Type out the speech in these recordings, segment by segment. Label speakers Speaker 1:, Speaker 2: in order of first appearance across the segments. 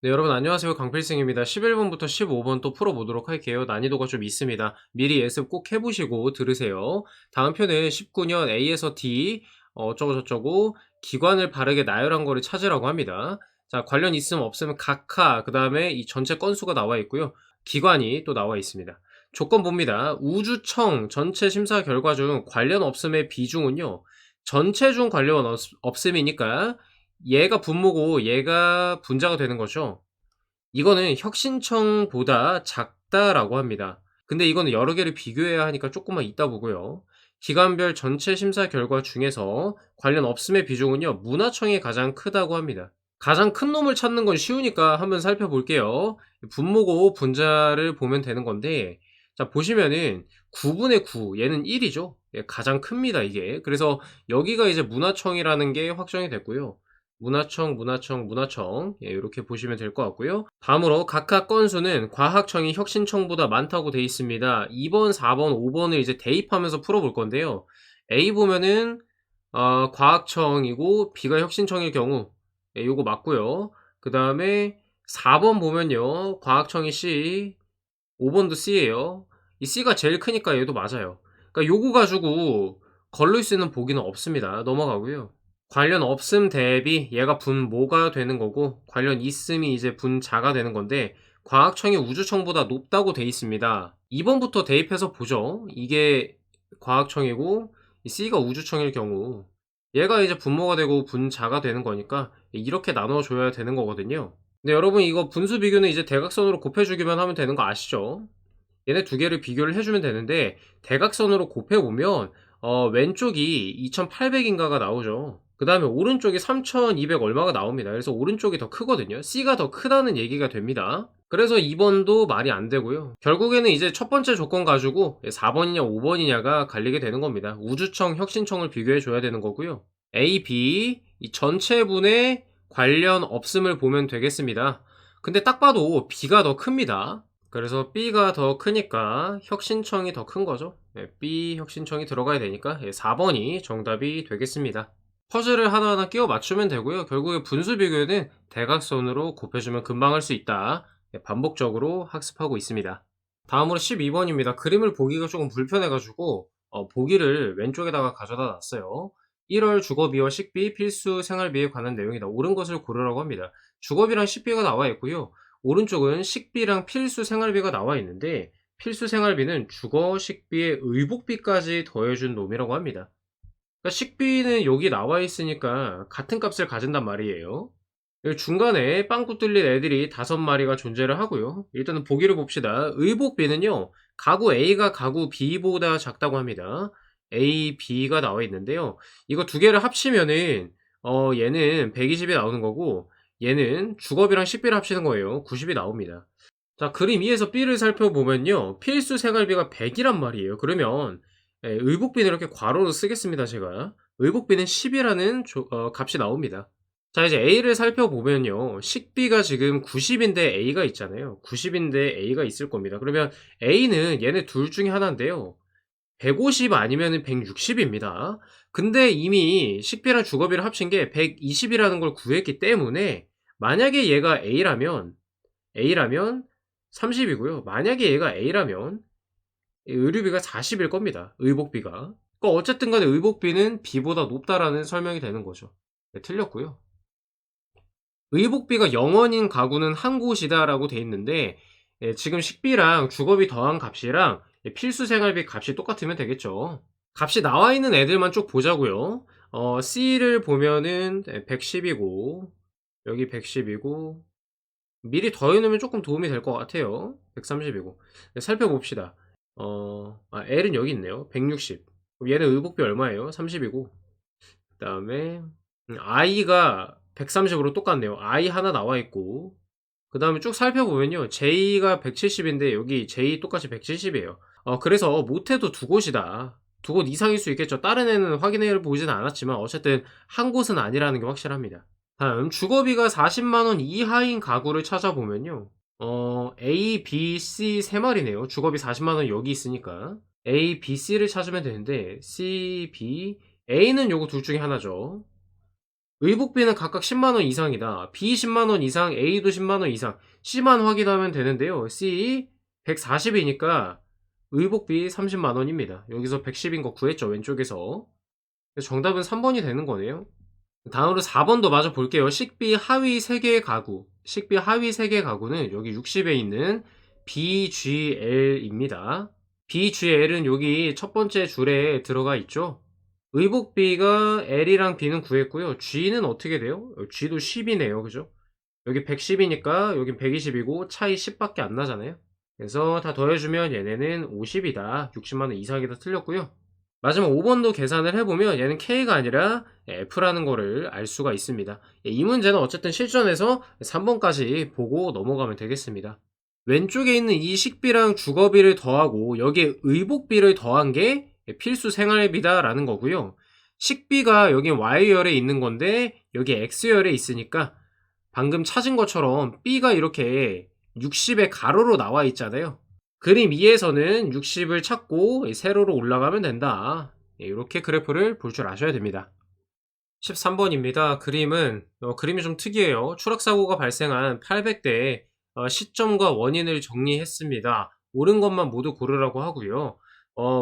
Speaker 1: 네, 여러분 안녕하세요. 강필승입니다. 11번부터 15번 또 풀어보도록 할게요. 난이도가 좀 있습니다. 미리 예습 꼭 해보시고 들으세요. 다음 표는 19년 A에서 D, 어쩌고저쩌고 기관을 바르게 나열한 거를 찾으라고 합니다. 자, 관련 있음 없으면 각하, 그 다음에 이 전체 건수가 나와 있고요. 기관이 또 나와 있습니다. 조건 봅니다. 우주청 전체 심사 결과 중 관련 없음의 비중은요. 전체 중 관련 없음이니까 얘가 분모고 얘가 분자가 되는 거죠. 이거는 혁신청보다 작다라고 합니다. 근데 이거는 여러 개를 비교해야 하니까 조금만 이따 보고요. 기관별 전체 심사 결과 중에서 관련 없음의 비중은요, 문화청이 가장 크다고 합니다. 가장 큰 놈을 찾는 건 쉬우니까 한번 살펴볼게요. 분모고 분자를 보면 되는 건데, 자, 보시면은 9분의 9, 얘는 1이죠. 가장 큽니다, 이게. 그래서 여기가 이제 문화청이라는 게 확정이 됐고요. 문화청, 이렇게 보시면 될 것 같고요. 다음으로 각각 건수는 과학청이 혁신청보다 많다고 되어 있습니다. 2번, 4번, 5번을 이제 대입하면서 풀어볼 건데요. A 보면은 과학청이고 B가 혁신청일 경우 요거 맞고요. 그 다음에 4번 보면요. 과학청이 C, 5번도 C예요. 이 C가 제일 크니까 얘도 맞아요. 그러니까 요거 가지고 걸릴 수 있는 보기는 없습니다. 넘어가고요. 관련 없음 대비 얘가 분모가 되는 거고 관련 있음이 이제 분자가 되는 건데 과학청이 우주청보다 높다고 돼 있습니다. 2번부터 대입해서 보죠. 이게 과학청이고 이 C가 우주청일 경우 얘가 이제 분모가 되고 분자가 되는 거니까 이렇게 나눠줘야 되는 거거든요. 근데 여러분 이거 분수 비교는 이제 대각선으로 곱해주기만 하면 되는 거 아시죠? 얘네 두 개를 비교를 해주면 되는데 대각선으로 곱해보면 왼쪽이 2800인가가 나오죠. 그 다음에 오른쪽이 3200 얼마가 나옵니다. 그래서 오른쪽이 더 크거든요. C가 더 크다는 얘기가 됩니다. 그래서 2번도 말이 안 되고요. 결국에는 이제 첫 번째 조건 가지고 4번이냐 5번이냐가 갈리게 되는 겁니다. 우주청, 혁신청을 비교해 줘야 되는 거고요. A, B 이 전체분의 관련 없음을 보면 되겠습니다. 근데 딱 봐도 B가 더 큽니다. 그래서 B가 더 크니까 혁신청이 더 큰 거죠. B 혁신청이 들어가야 되니까 4번이 정답이 되겠습니다. 퍼즐을 하나하나 끼워 맞추면 되고요. 결국에 분수 비교는 대각선으로 곱해주면 금방 할 수 있다. 반복적으로 학습하고 있습니다. 다음으로 12번입니다. 그림을 보기가 조금 불편해가지고 보기를 왼쪽에다가 가져다 놨어요. 1월 주거비와 식비, 필수 생활비에 관한 내용이다. 옳은 것을 고르라고 합니다. 주거비랑 식비가 나와 있고요. 오른쪽은 식비랑 필수 생활비가 나와 있는데 필수 생활비는 주거, 식비에 의복비까지 더해준 놈이라고 합니다. 그러니까 식비는 여기 나와 있으니까 같은 값을 가진단 말이에요. 여기 중간에 빵꾸 뚫린 애들이 5마리가 존재를 하고요. 일단은 보기를 봅시다. 의복비는요. 가구 A가 가구 B보다 작다고 합니다. A, B가 나와 있는데요. 이거 두 개를 합치면은 얘는 120이 나오는 거고 얘는 주거비랑 식비를 합치는 거예요. 90이 나옵니다. 자, 그림 2에서 B를 살펴보면요. 필수 생활비가 100이란 말이에요. 그러면 의복비는 이렇게 괄호로 쓰겠습니다, 제가. 의복비는 10이라는 값이 나옵니다. 자, 이제 A를 살펴보면요. 식비가 지금 90인데 A가 있잖아요. 90인데 A가 있을 겁니다. 그러면 A는 얘네 둘 중에 하나인데요. 150 아니면 160입니다. 근데 이미 식비랑 주거비를 합친 게 120이라는 걸 구했기 때문에 만약에 얘가 A라면 30이고요. 만약에 얘가 A라면 의료비가 40일 겁니다. 의복비가. 그러니까 어쨌든 간에 의복비는 B보다 높다라는 설명이 되는 거죠. 네, 틀렸고요. 의복비가 0원인 가구는 한 곳이다라고 돼 있는데 지금 식비랑 주거비 더한 값이랑 필수 생활비 값이 똑같으면 되겠죠. 값이 나와 있는 애들만 쭉 보자고요. C를 보면은 110이고 여기 110이고 미리 더해 놓으면 조금 도움이 될 것 같아요. 130이고 살펴봅시다. L은 여기 있네요. 160. 그럼 얘는 의복비 얼마예요? 30이고. 그다음에 I가 130으로 똑같네요. I 하나 나와 있고. 그다음에 쭉 살펴보면요. J가 170인데 여기 J 똑같이 170이에요. 그래서 못해도 두 곳이다. 두 곳 이상일 수 있겠죠. 다른 애는 확인해 보진 않았지만 어쨌든 한 곳은 아니라는 게 확실합니다. 다음 주거비가 40만 원 이하인 가구를 찾아보면요. A, B, C 세 마리네요. 주거비 40만 원 여기 있으니까 A, B, C를 찾으면 되는데 C, B, A는 요거 둘 중에 하나죠. 의복비는 각각 10만원 이상이다. B 10만원 이상, A도 10만원 이상. C만 확인하면 되는데요. C 140이니까 의복비 30만원입니다. 여기서 110인 거 구했죠, 왼쪽에서. 정답은 3번이 되는 거네요. 다음으로 4번도 마저 볼게요. 식비 하위 3개의 가구. 식비 하위 3개의 가구는 여기 60에 있는 BGL입니다. BGL은 여기 첫 번째 줄에 들어가 있죠. 의복비가 L이랑 B는 구했고요. G는 어떻게 돼요? G도 10이네요. 그죠? 여기 110이니까 여긴 120이고 차이 10밖에 안 나잖아요. 그래서 다 더해주면 얘네는 50이다. 60만원 이상이다. 틀렸고요. 마지막 5번도 계산을 해보면 얘는 K가 아니라 F라는 거를 알 수가 있습니다. 이 문제는 어쨌든 실전에서 3번까지 보고 넘어가면 되겠습니다. 왼쪽에 있는 이 식비랑 주거비를 더하고 여기에 의복비를 더한 게 필수 생활비다 라는 거고요. 식비가 여기 Y열에 있는 건데 여기 X열에 있으니까 방금 찾은 것처럼 B가 이렇게 60의 가로로 나와 있잖아요. 그림 2에서는 60을 찾고 세로로 올라가면 된다. 이렇게 그래프를 볼 줄 아셔야 됩니다. 13번입니다. 그림이 좀 특이해요. 추락사고가 발생한 800대의 시점과 원인을 정리했습니다. 옳은 것만 모두 고르라고 하고요.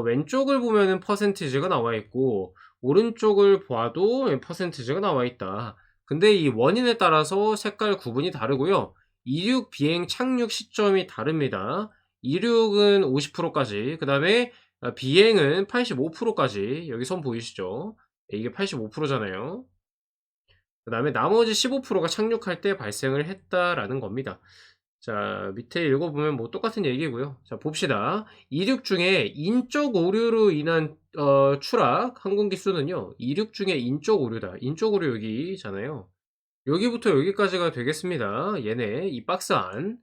Speaker 1: 왼쪽을 보면은 퍼센티지가 나와 있고 오른쪽을 봐도 퍼센티지가 나와 있다. 근데 이 원인에 따라서 색깔 구분이 다르고요. 이륙 비행 착륙 시점이 다릅니다. 이륙은 50%까지, 그 다음에 비행은 85%까지. 여기 선 보이시죠? 이게 85%잖아요. 그 다음에 나머지 15%가 착륙할 때 발생을 했다라는 겁니다. 자, 밑에 읽어보면 뭐 똑같은 얘기고요. 자, 봅시다. 이륙 중에 인적 오류로 인한 추락 항공기 수는요. 이륙 중에 인적 오류다. 인적 오류 여기잖아요. 여기부터 여기까지가 되겠습니다. 얘네 이 박스 안.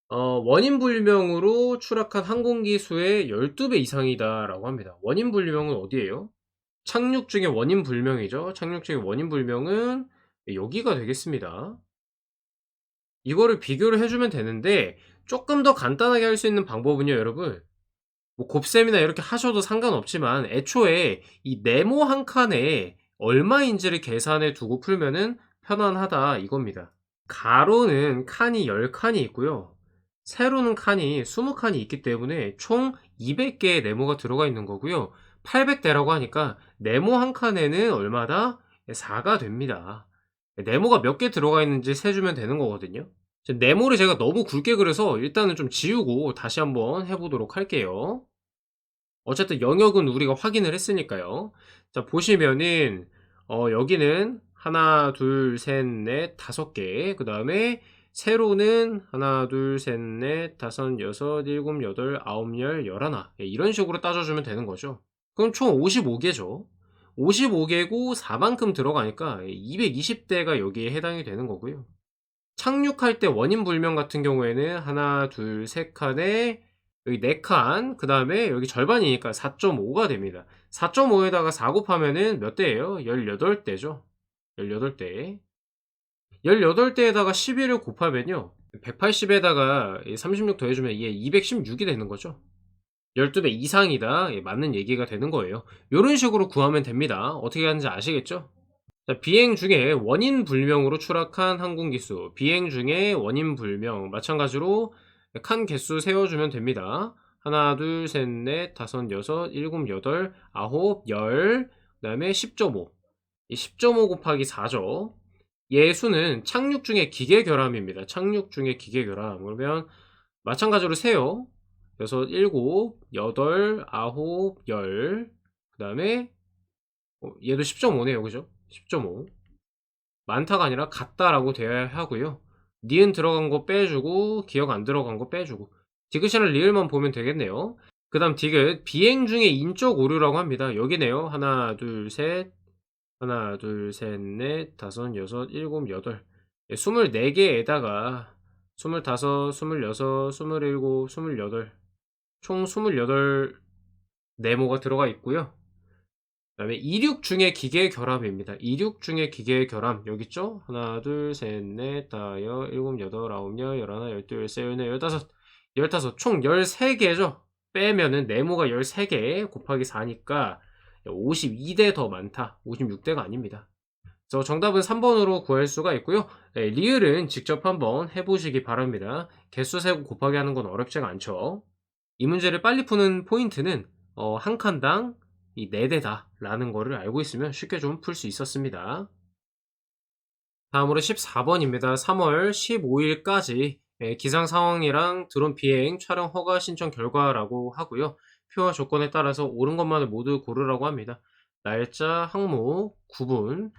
Speaker 1: 원인 불명으로 추락한 항공기 수의 12배 이상이다라고 합니다. 원인 불명은 어디예요? 착륙 중에 원인 불명이죠. 착륙 중에 원인 불명은 여기가 되겠습니다. 이거를 비교를 해주면 되는데 조금 더 간단하게 할 수 있는 방법은요, 여러분. 뭐 곱셈이나 이렇게 하셔도 상관없지만 애초에 이 네모 한 칸에 얼마인지를 계산해 두고 풀면은 편안하다 이겁니다. 가로는 칸이 10칸이 있고요. 세로는 칸이 20칸이 있기 때문에 총 200개의 네모가 들어가 있는 거고요. 800대라고 하니까 네모 한 칸에는 얼마다? 4가 됩니다. 네모가 몇 개 들어가 있는지 세주면 되는 거거든요. 네모를 제가 너무 굵게 그려서 일단은 좀 지우고 다시 한번 해보도록 할게요. 어쨌든 영역은 우리가 확인을 했으니까요. 자, 보시면은 여기는 하나, 둘, 셋, 넷, 5개. 그 다음에 세로는 하나, 둘, 셋, 넷, 다섯, 여섯, 일곱, 여덟, 아홉, 열, 열하나. 이런 식으로 따져주면 되는 거죠. 그럼 총 55개죠. 55개고 4만큼 들어가니까 220대가 여기에 해당이 되는 거고요. 착륙할 때 원인 불명 같은 경우에는 하나, 둘, 세 칸에 여기 4칸, 그 다음에 여기 절반이니까 4.5가 됩니다. 4.5에다가 4 곱하면은 몇 대예요? 18대죠. 18대. 18대에다가 11을 곱하면요. 180에다가 36 더해주면 이게 216이 되는 거죠. 12배 이상이다. 맞는 얘기가 되는 거예요. 이런 식으로 구하면 됩니다. 어떻게 하는지 아시겠죠? 자, 비행 중에 원인 불명으로 추락한 항공기 수. 비행 중에 원인 불명. 마찬가지로 칸 개수 세워주면 됩니다. 하나, 둘, 셋, 넷, 다섯, 여섯, 일곱, 여덟, 아홉, 열. 그 다음에 10.5. 이 10.5 곱하기 4죠. 얘 수는 착륙 중에 기계 결함입니다. 착륙 중에 기계 결함. 그러면 마찬가지로 세요. 여섯, 일곱, 여덟, 아홉, 열. 그 다음에 얘도 10.5네요. 그죠? 10.5. 많다가 아니라 같다라고 되어야 하고요. 니은 들어간 거 빼주고 기억 안 들어간 거 빼주고 디귿이랑 리을만 보면 되겠네요. 그 다음 디귿 비행 중에 인적 오류라고 합니다. 여기네요. 하나 둘 셋 하나 둘 셋 넷 다섯 여섯 일곱 여덟 24개에다가 25, 26, 27, 28 총 28 네모가 들어가 있고요. 그 다음에 이륙 중에 기계 결함입니다. 이륙 중에 기계 결함 여기 있죠? 하나 둘셋넷 다섯 일곱 여덟 아홉 열 열하나 열둘 열세 열네 열다섯 열다섯 총 13개죠. 빼면은 네모가 13개 곱하기 4니까 52대 더 많다. 56대가 아닙니다. 그래서 정답은 3번으로 구할 수가 있고요. 네, 리을은 직접 한번 해보시기 바랍니다. 개수 세고 곱하기 하는 건 어렵지가 않죠. 이 문제를 빨리 푸는 포인트는 한 칸당 이 4대다 라는 거를 알고 있으면 쉽게 좀 풀 수 있었습니다. 다음으로 14번입니다. 3월 15일까지 기상 상황이랑 드론 비행 촬영 허가 신청 결과라고 하고요. 표와 조건에 따라서 옳은 것만을 모두 고르라고 합니다. 날짜, 항목, 구분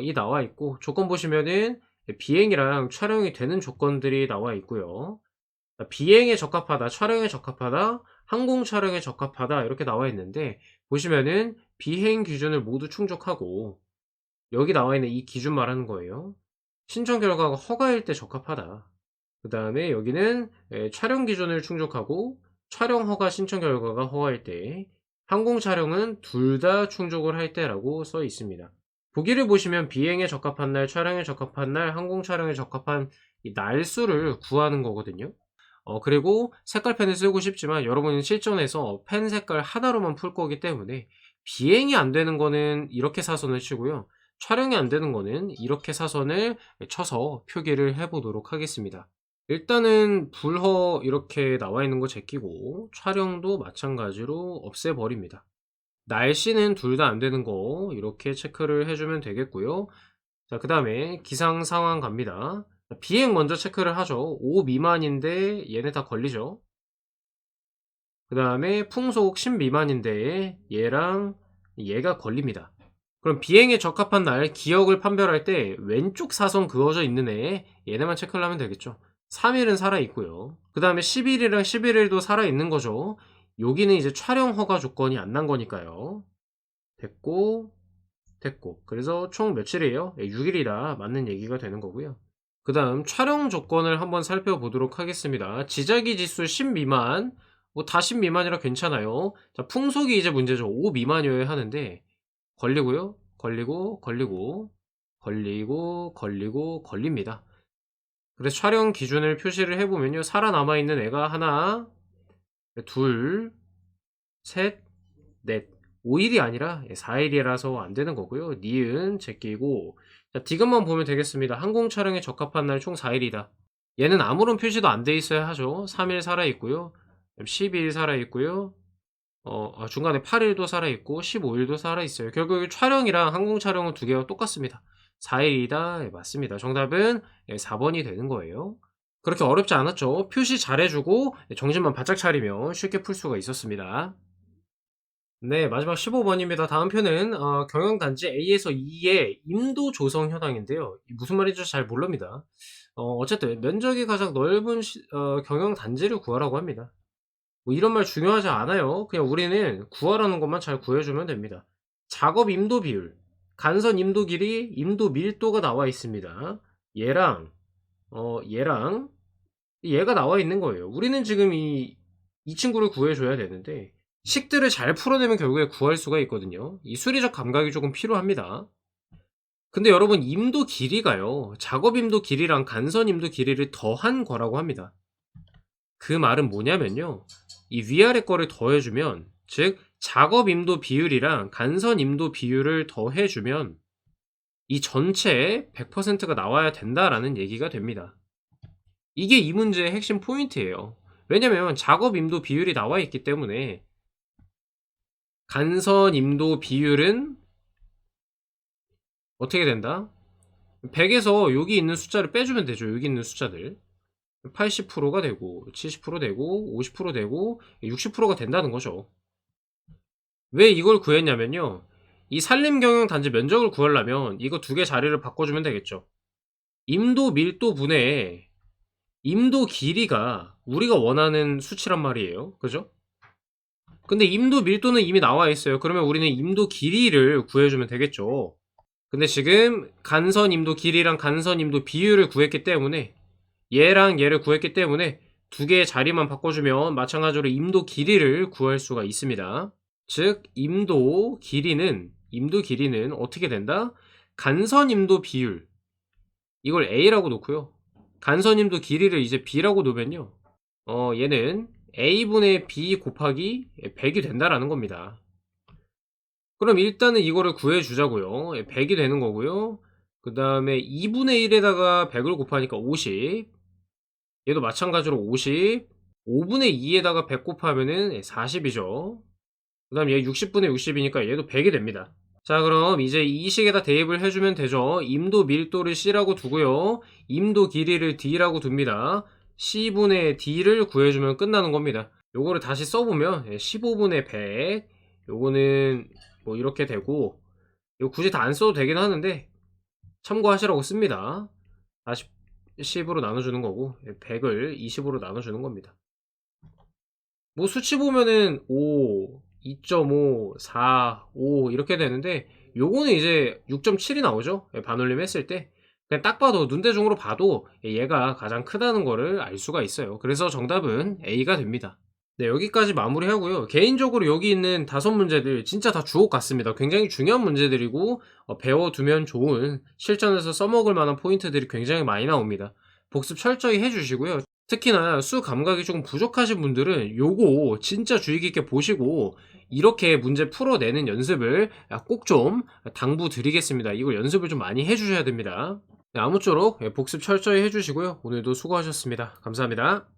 Speaker 1: 이 나와 있고 조건 보시면은 비행이랑 촬영이 되는 조건들이 나와 있고요. 비행에 적합하다, 촬영에 적합하다, 항공 촬영에 적합하다 이렇게 나와 있는데 보시면은 비행 기준을 모두 충족하고 여기 나와 있는 이 기준 말하는 거예요. 신청 결과가 허가일 때 적합하다. 그 다음에 여기는 촬영 기준을 충족하고 촬영 허가 신청 결과가 허가일 때, 항공 촬영은 둘 다 충족을 할 때라고 써 있습니다. 보기를 보시면 비행에 적합한 날, 촬영에 적합한 날, 항공 촬영에 적합한 이 날수를 구하는 거거든요. 그리고 색깔펜을 쓰고 싶지만 여러분은 실전에서 펜 색깔 하나로만 풀 거기 때문에 비행이 안 되는 거는 이렇게 사선을 치고요. 촬영이 안 되는 거는 이렇게 사선을 쳐서 표기를 해 보도록 하겠습니다. 일단은 불허 이렇게 나와 있는 거 제끼고 촬영도 마찬가지로 없애 버립니다. 날씨는 둘 다 안 되는 거 이렇게 체크를 해 주면 되겠고요. 자, 그다음에 기상 상황 갑니다. 비행 먼저 체크를 하죠. 5 미만인데 얘네 다 걸리죠. 그다음에 풍속 10 미만인데 얘랑 얘가 걸립니다. 그럼 비행에 적합한 날 기억을 판별할 때 왼쪽 사선 그어져 있는 애 얘네만 체크를 하면 되겠죠. 3일은 살아있고요. 그 다음에 10일이랑 11일도 살아있는 거죠. 여기는 이제 촬영 허가 조건이 안 난 거니까요. 됐고 됐고 그래서 총 며칠이에요? 6일이다 맞는 얘기가 되는 거고요. 그 다음 촬영 조건을 한번 살펴보도록 하겠습니다. 지자기 지수 10 미만 뭐 다 10 미만이라 괜찮아요. 자, 풍속이 이제 문제죠. 5 미만이어야 하는데 걸리고요. 걸리고 걸립니다. 그래서 촬영 기준을 표시를 해보면요. 살아남아 있는 애가 하나, 둘, 셋, 넷. 5일이 아니라 4일이라서 안 되는 거고요. 니은 제끼고 자, 디귿만 보면 되겠습니다. 항공 촬영에 적합한 날 총 4일이다. 얘는 아무런 표시도 안 돼 있어야 하죠. 3일 살아있고요. 12일 살아있고요. 중간에 8일도 살아있고 15일도 살아있어요. 결국 촬영이랑 항공 촬영은 두 개가 똑같습니다. 4일이다. 맞습니다. 정답은 4번이 되는 거예요. 그렇게 어렵지 않았죠. 표시 잘해주고 정신만 바짝 차리면 쉽게 풀 수가 있었습니다. 네, 마지막 15번입니다. 다음 표는 경영단지 A에서 E의 임도 조성 현황인데요. 무슨 말인지 잘 모릅니다. 어쨌든 면적이 가장 넓은 경영단지를 구하라고 합니다. 뭐 이런 말 중요하지 않아요. 그냥 우리는 구하라는 것만 잘 구해주면 됩니다. 작업 임도 비율, 간선 임도 길이, 임도 밀도가 나와 있습니다. 얘랑 얘가 나와 있는 거예요. 우리는 지금 이 친구를 구해줘야 되는데 식들을 잘 풀어내면 결국에 구할 수가 있거든요. 이 수리적 감각이 조금 필요합니다. 근데 여러분 임도 길이가요. 작업 임도 길이랑 간선 임도 길이를 더한 거라고 합니다. 그 말은 뭐냐면요. 이 위아래 거를 더해주면 즉 작업 임도 비율이랑 간선 임도 비율을 더해주면 이 전체 100%가 나와야 된다라는 얘기가 됩니다. 이게 이 문제의 핵심 포인트예요. 왜냐면 작업 임도 비율이 나와 있기 때문에 간선 임도 비율은 어떻게 된다? 100에서 여기 있는 숫자를 빼주면 되죠. 여기 있는 숫자들 80%가 되고 70% 되고 50% 되고 60%가 된다는 거죠. 왜 이걸 구했냐면요. 이 산림경영단지 면적을 구하려면 이거 두 개 자리를 바꿔주면 되겠죠. 임도 밀도 분의 임도 길이가 우리가 원하는 수치란 말이에요. 그죠? 근데 임도 밀도는 이미 나와 있어요. 그러면 우리는 임도 길이를 구해주면 되겠죠. 근데 지금 간선 임도 길이랑 간선 임도 비율을 구했기 때문에 얘랑 얘를 구했기 때문에 두 개의 자리만 바꿔주면 마찬가지로 임도 길이를 구할 수가 있습니다. 즉 임도 길이는 어떻게 된다? 간선 임도 비율 이걸 A라고 놓고요. 간선 임도 길이를 이제 B라고 놓으면요. 얘는 A분의 B 곱하기 100이 된다라는 겁니다. 그럼 일단은 이거를 구해 주자고요. 예 100이 되는 거고요. 그다음에 2분의 1 에다가 100을 곱하니까 50. 얘도 마찬가지로 50. 5분의 2 에다가 100 곱하면은 예 40 이죠. 그다음 얘 60분의 60 이니까 얘도 100이 됩니다. 자 그럼 이제 이 식에다 대입을 해 주면 되죠. 임도 밀도를 C라고 두고요. 임도 길이를 D라고 둡니다. C분의 D를 구해 주면 끝나는 겁니다. 요거를 다시 써 보면 예 15분의 100 요거는 뭐 이렇게 되고, 이거 굳이 다 안 써도 되긴 하는데 참고하시라고 씁니다. 40 10으로 나눠 주는 거고, 100을 20으로 나눠 주는 겁니다. 뭐 수치 보면은 5, 2.5, 4, 5 이렇게 되는데, 요거는 이제 6.7이 나오죠. 반올림 했을 때. 그냥 딱 봐도 눈대중으로 봐도 얘가 가장 크다는 거를 알 수가 있어요. 그래서 정답은 A가 됩니다. 네, 여기까지 마무리하고요. 개인적으로 여기 있는 5문제들 진짜 다 주옥 같습니다. 굉장히 중요한 문제들이고 배워두면 좋은, 실전에서 써먹을 만한 포인트들이 굉장히 많이 나옵니다. 복습 철저히 해주시고요. 특히나 수 감각이 조금 부족하신 분들은 요거 진짜 주의 깊게 보시고 이렇게 문제 풀어내는 연습을 꼭 좀 당부드리겠습니다. 이걸 연습을 좀 많이 해주셔야 됩니다. 네, 아무쪼록 복습 철저히 해주시고요. 오늘도 수고하셨습니다. 감사합니다.